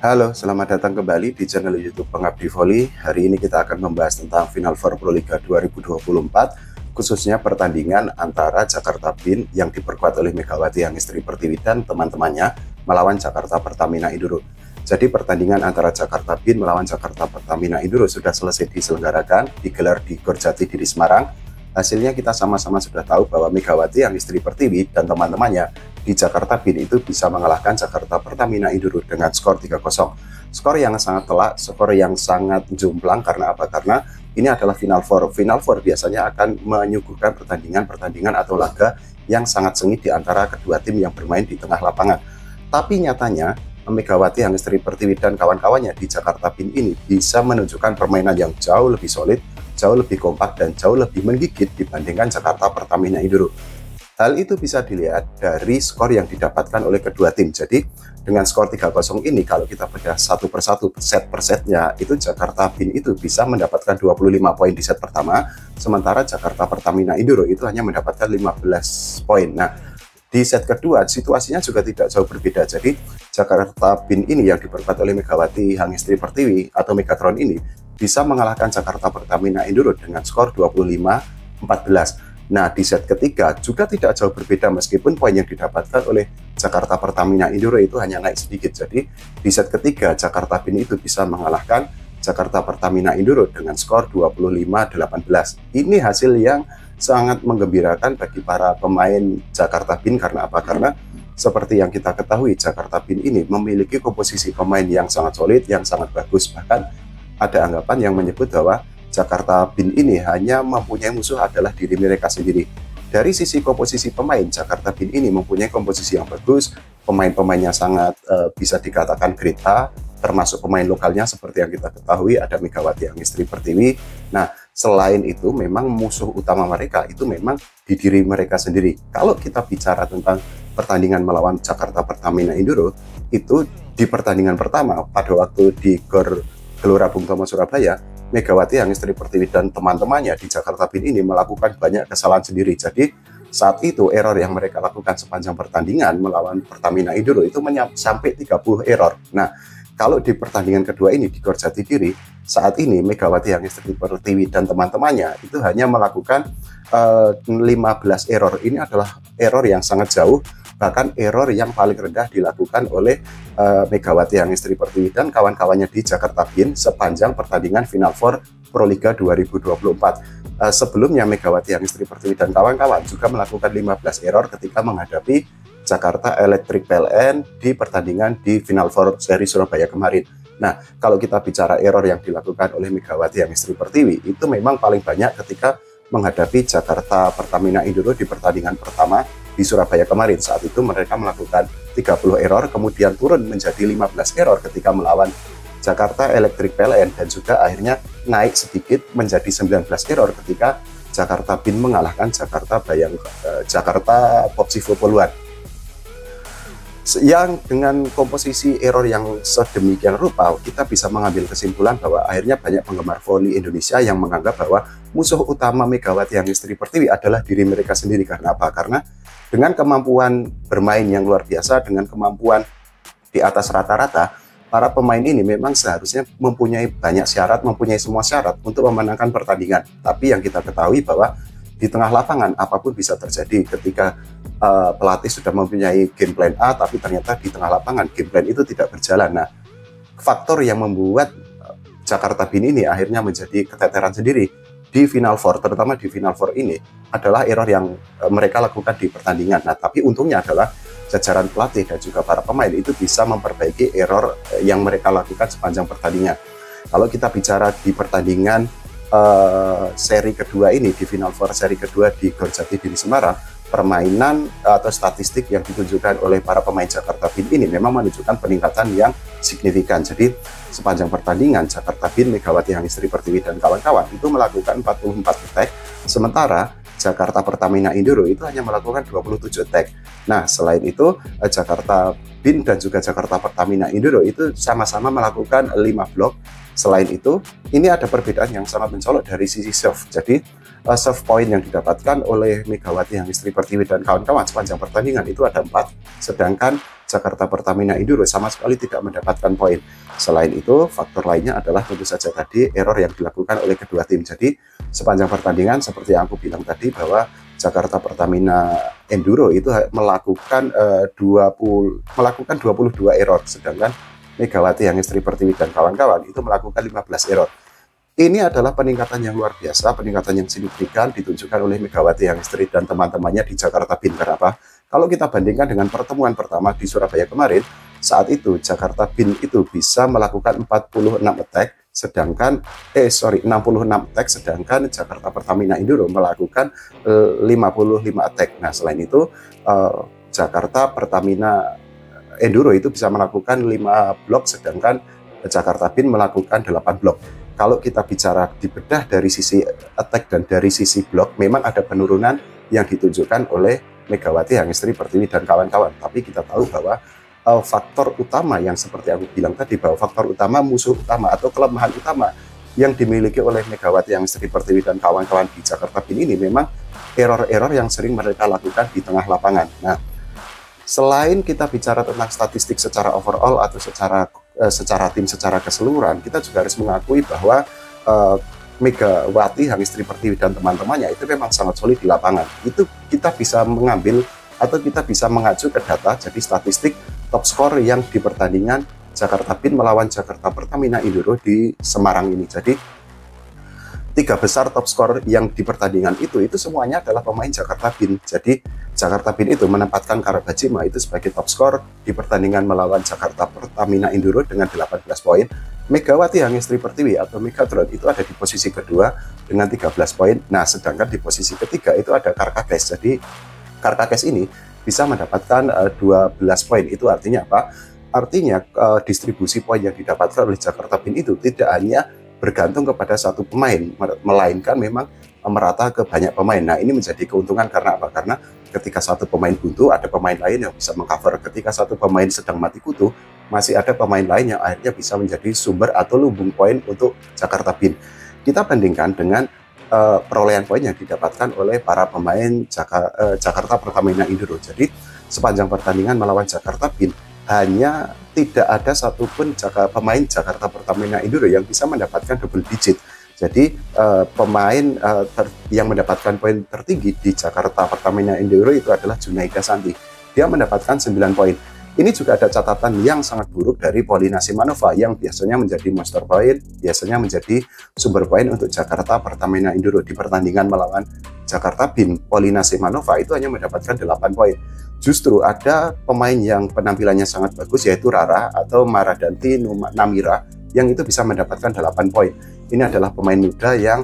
Halo, selamat datang kembali di channel YouTube Pengabdi Voli. Hari ini kita akan membahas tentang Final Four Pro Liga 2024, khususnya pertandingan antara Jakarta Bin yang diperkuat oleh Megawati Hangestri Pertiwi dan teman-temannya melawan Jakarta Pertamina Induro. Jadi pertandingan antara Jakarta Bin melawan Jakarta Pertamina Induro sudah selesai diselenggarakan, digelar di Gor Jatidiri Semarang. Hasilnya kita sama-sama sudah tahu bahwa Megawati Hangestri Pertiwi dan teman-temannya di Jakarta Bin itu bisa mengalahkan Jakarta Pertamina Induro dengan skor 3-0. Skor yang sangat telak, skor yang sangat jomplang. Karena apa? Karena ini adalah Final Four. Final Four biasanya akan menyuguhkan pertandingan-pertandingan atau laga yang sangat sengit di antara kedua tim yang bermain di tengah lapangan. Tapi nyatanya Megawati Hangestri Pertiwi dan kawan-kawannya di Jakarta Bin ini bisa menunjukkan permainan yang jauh lebih solid, jauh lebih kompak, dan jauh lebih menggigit dibandingkan Jakarta Pertamina Induro. Hal itu bisa dilihat dari skor yang didapatkan oleh kedua tim. Jadi dengan skor 3-0 ini, kalau kita bedah satu persatu, set per setnya, itu Jakarta Bin itu bisa mendapatkan 25 poin di set pertama, sementara Jakarta Pertamina Induro itu hanya mendapatkan 15 poin. Nah, di set kedua situasinya juga tidak jauh berbeda. Jadi Jakarta Bin ini yang diperkuat oleh Megawati Hangestri Pertiwi atau Megatron ini bisa mengalahkan Jakarta Pertamina Induro dengan skor 25-14. Nah, di set ketiga juga tidak jauh berbeda, meskipun poin yang didapatkan oleh Jakarta Pertamina Induro itu hanya naik sedikit. Jadi di set ketiga Jakarta Bin itu bisa mengalahkan Jakarta Pertamina Induro dengan skor 25-18. Ini hasil yang sangat menggembirakan bagi para pemain Jakarta Bin. Karena apa? Karena seperti yang kita ketahui, Jakarta Bin ini memiliki komposisi pemain yang sangat solid, yang sangat bagus. Bahkan ada anggapan yang menyebut bahwa Jakarta Bin ini hanya mempunyai musuh adalah diri mereka sendiri. Dari sisi komposisi pemain, Jakarta Bin ini mempunyai komposisi yang bagus, pemain-pemainnya sangat bisa dikatakan grade A, termasuk pemain lokalnya seperti yang kita ketahui ada Megawati Hangestri Pertiwi. Nah, selain itu memang musuh utama mereka itu memang di diri mereka sendiri. Kalau kita bicara tentang pertandingan melawan Jakarta Pertamina Induro, itu di pertandingan pertama pada waktu di Gor Gelora Bung Tomo Surabaya, Megawati Hangestri Pertiwi dan teman-temannya di Jakarta Bin ini melakukan banyak kesalahan sendiri. Jadi saat itu error yang mereka lakukan sepanjang pertandingan melawan Pertamina Induro itu sampai 30 error. Nah, kalau di pertandingan kedua ini di Gor Jatidiri, saat ini Megawati Hangestri Pertiwi dan teman-temannya itu hanya melakukan 15 error. Ini adalah error yang sangat jauh, bahkan error yang paling rendah dilakukan oleh Megawati Hangestri Pertiwi dan kawan-kawannya di Jakarta Bin sepanjang pertandingan Final Four Pro Liga 2024. Sebelumnya Megawati Hangestri Pertiwi dan kawan-kawan juga melakukan 15 error ketika menghadapi Jakarta Electric PLN di pertandingan di Final Four seri Surabaya kemarin. Nah, kalau kita bicara error yang dilakukan oleh Megawati Hangestri Pertiwi, itu memang paling banyak ketika menghadapi Jakarta Pertamina Induro di pertandingan pertama di Surabaya kemarin. Saat itu mereka melakukan 30 error, kemudian turun menjadi 15 error ketika melawan Jakarta Electric PLN, dan juga akhirnya naik sedikit menjadi 19 error ketika Jakarta Bin mengalahkan Jakarta Popsivo Poluan. Yang dengan komposisi error yang sedemikian rupa, kita bisa mengambil kesimpulan bahwa akhirnya banyak penggemar voli Indonesia yang menganggap bahwa musuh utama Megawati Hangestri Pertiwi adalah diri mereka sendiri. Karena apa? Karena dengan kemampuan bermain yang luar biasa, dengan kemampuan di atas rata-rata, para pemain ini memang seharusnya mempunyai banyak syarat, mempunyai semua syarat untuk memenangkan pertandingan. Tapi yang kita ketahui bahwa di tengah lapangan apapun bisa terjadi. Ketika pelatih sudah mempunyai game plan A, tapi ternyata di tengah lapangan game plan itu tidak berjalan. Nah, faktor yang membuat Jakarta Bin ini akhirnya menjadi keteteran sendiri di Final Four, terutama di Final Four ini, adalah error yang mereka lakukan di pertandingan. Nah, tapi untungnya adalah jajaran pelatih dan juga para pemain itu bisa memperbaiki error yang mereka lakukan sepanjang pertandingan. Kalau kita bicara di pertandingan seri kedua ini, di Final Four seri kedua di Gor Jatidiri Semarang, permainan atau statistik yang ditunjukkan oleh para pemain Jakarta Bin ini memang menunjukkan peningkatan yang signifikan. Jadi sepanjang pertandingan Jakarta Bin, Megawati Hangestri Pertiwi dan kawan-kawan itu melakukan 44 attack, sementara Jakarta Pertamina Induro itu hanya melakukan 27 attack. Nah, selain itu Jakarta Bin dan juga Jakarta Pertamina Induro itu sama-sama melakukan 5 blok. Selain itu, ini ada perbedaan yang sangat mencolok dari sisi serve. Jadi serve point yang didapatkan oleh Megawati Hangestri Pertiwi dan kawan-kawan sepanjang pertandingan itu ada 4, sedangkan Jakarta Pertamina Induro sama sekali tidak mendapatkan poin. Selain itu, faktor lainnya adalah tentu saja tadi error yang dilakukan oleh kedua tim. Jadi sepanjang pertandingan seperti yang aku bilang tadi bahwa Jakarta Pertamina Enduro itu melakukan 22 error, sedangkan Megawati Hangestri Pertiwi dan kawan-kawan itu melakukan 15 error. Ini adalah peningkatan yang luar biasa, peningkatan yang signifikan ditunjukkan oleh Megawati Hangestri dan teman-temannya di Jakarta Bin. Kenapa? Kalau kita bandingkan dengan pertemuan pertama di Surabaya kemarin, saat itu Jakarta Bin itu bisa melakukan 46 attack, sedangkan 66 attack, sedangkan Jakarta Pertamina Induro melakukan 55 attack. Nah, selain itu Jakarta Pertamina Enduro itu bisa melakukan 5 blok, sedangkan Jakarta Bin melakukan 8 blok. Kalau kita bicara dibedah dari sisi attack dan dari sisi blok, memang ada penurunan yang ditunjukkan oleh Megawati Hangestri Pertiwi dan kawan-kawan. Tapi kita tahu bahwa faktor utama yang seperti aku bilang tadi, bahwa faktor utama, musuh utama atau kelemahan utama yang dimiliki oleh Megawati Hangestri Pertiwi dan kawan-kawan di Jakarta Bin ini memang error-error yang sering mereka lakukan di tengah lapangan. Nah, selain kita bicara tentang statistik secara overall atau secara tim secara keseluruhan, kita juga harus mengakui bahwa Megawati Hangestri Pertiwi dan teman-temannya itu memang sangat solid di lapangan. Itu kita bisa mengambil atau kita bisa mengacu ke data, jadi statistik top skor yang di pertandingan Jakarta Bin melawan Jakarta Pertamina Induro di Semarang ini. Jadi 3 besar top skor yang di pertandingan itu semuanya adalah pemain Jakarta Bin. Jadi Jakarta Bin itu menempatkan Karabajima itu sebagai top skor di pertandingan melawan Jakarta Pertamina Induro dengan 18 poin. Megawati Hangestri Pertiwi atau Megatron itu ada di posisi kedua dengan 13 poin. Nah, sedangkan di posisi ketiga itu ada Karkakes. Jadi Karkakes ini bisa mendapatkan 12 poin. Itu artinya apa? Artinya distribusi poin yang didapatkan oleh Jakarta Bin itu tidak hanya bergantung kepada satu pemain, melainkan memang merata ke banyak pemain. Nah, ini menjadi keuntungan karena apa? Karena ketika satu pemain buntu, ada pemain lain yang bisa mengcover. Ketika satu pemain sedang mati kutu, masih ada pemain lain yang akhirnya bisa menjadi sumber atau lumbung poin untuk Jakarta Bin. Kita bandingkan dengan perolehan poin yang didapatkan oleh para pemain Jakarta Pertamina Induro. Jadi sepanjang pertandingan melawan Jakarta Bin, hanya tidak ada satupun pemain Jakarta Pertamina Induro yang bisa mendapatkan double digit. Jadi pemain yang mendapatkan poin tertinggi di Jakarta Pertamina Induro itu adalah Junaida Santi. Dia mendapatkan 9 poin. Ini juga ada catatan yang sangat buruk dari Paulina Simanova yang biasanya menjadi monster poin, biasanya menjadi sumber poin untuk Jakarta Pertamina Induro di pertandingan melawan Jakarta Bin. Paulina Simanova itu hanya mendapatkan 8 poin. Justru ada pemain yang penampilannya sangat bagus yaitu Rara atau Maradanti Namira yang itu bisa mendapatkan 8 poin. Ini adalah pemain muda yang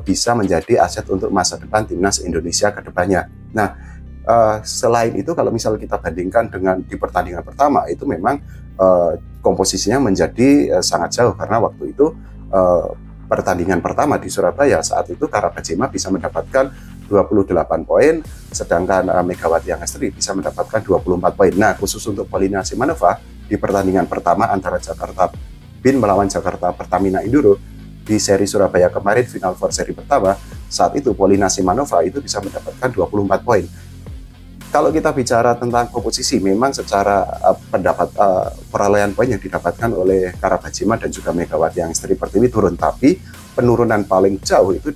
bisa menjadi aset untuk masa depan timnas Indonesia ke depannya. Nah, selain itu kalau misal kita bandingkan dengan di pertandingan pertama itu memang komposisinya menjadi sangat jauh karena waktu itu pertandingan pertama di Surabaya saat itu Karabajima bisa mendapatkan 28 poin, sedangkan Megawati Hangestri bisa mendapatkan 24 poin. Nah, khusus untuk Paulina Simanova di pertandingan pertama antara Jakarta Bin melawan Jakarta Pertamina Induro di seri Surabaya kemarin, final 4 seri pertama, saat itu Paulina Simanova itu bisa mendapatkan 24 poin. Kalau kita bicara tentang komposisi, memang secara perolehan poin yang didapatkan oleh Karabajima dan juga Megawati Hangestri Pertiwi turun, tapi penurunan paling jauh itu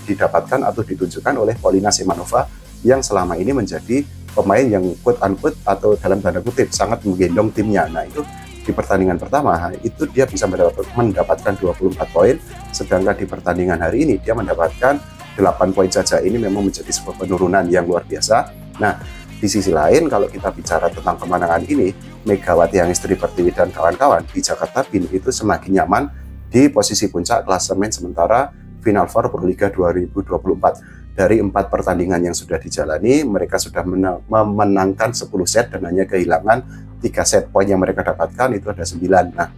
didapatkan atau ditunjukkan oleh Paulina Simanova yang selama ini menjadi pemain yang quote unquote atau dalam tanda kutip sangat menggendong timnya. Nah, itu di pertandingan pertama itu dia bisa mendapatkan 24 poin, sedangkan di pertandingan hari ini dia mendapatkan 8 poin saja. Ini memang menjadi sebuah penurunan yang luar biasa. Nah, di sisi lain kalau kita bicara tentang kemenangan ini, Megawati Hangestri Pertiwi dan kawan-kawan di Jakarta Bin itu semakin nyaman di posisi puncak klasemen sementara Final Four Proliga 2024. Dari 4 pertandingan yang sudah dijalani, mereka sudah memenangkan 10 set dan hanya kehilangan 3 set. Poin yang mereka dapatkan itu ada 9. Nah,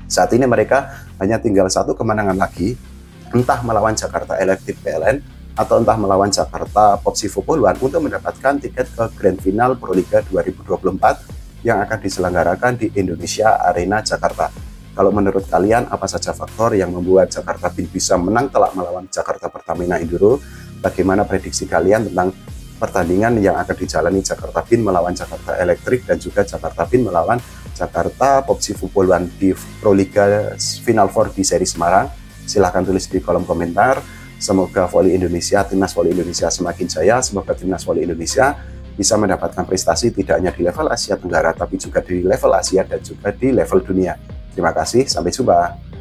saat ini mereka hanya tinggal 1 kemenangan lagi, entah melawan Jakarta Electric PLN atau entah melawan Jakarta Popsivo Poluan untuk mendapatkan tiket ke Grand Final Proliga 2024 yang akan diselenggarakan di Indonesia Arena Jakarta. Kalau menurut kalian, apa saja faktor yang membuat Jakarta Bin bisa menang telak melawan Jakarta Pertamina Induro? Bagaimana prediksi kalian tentang pertandingan yang akan dijalani Jakarta Bin melawan Jakarta Electric dan juga Jakarta Bin melawan Jakarta POPC Football One di Proliga Final Four di seri Semarang. Silahkan tulis di kolom komentar. Semoga voli Indonesia, timnas voli Indonesia semakin jaya. Semoga timnas voli Indonesia bisa mendapatkan prestasi tidak hanya di level Asia Tenggara, tapi juga di level Asia dan juga di level dunia. Terima kasih, sampai jumpa.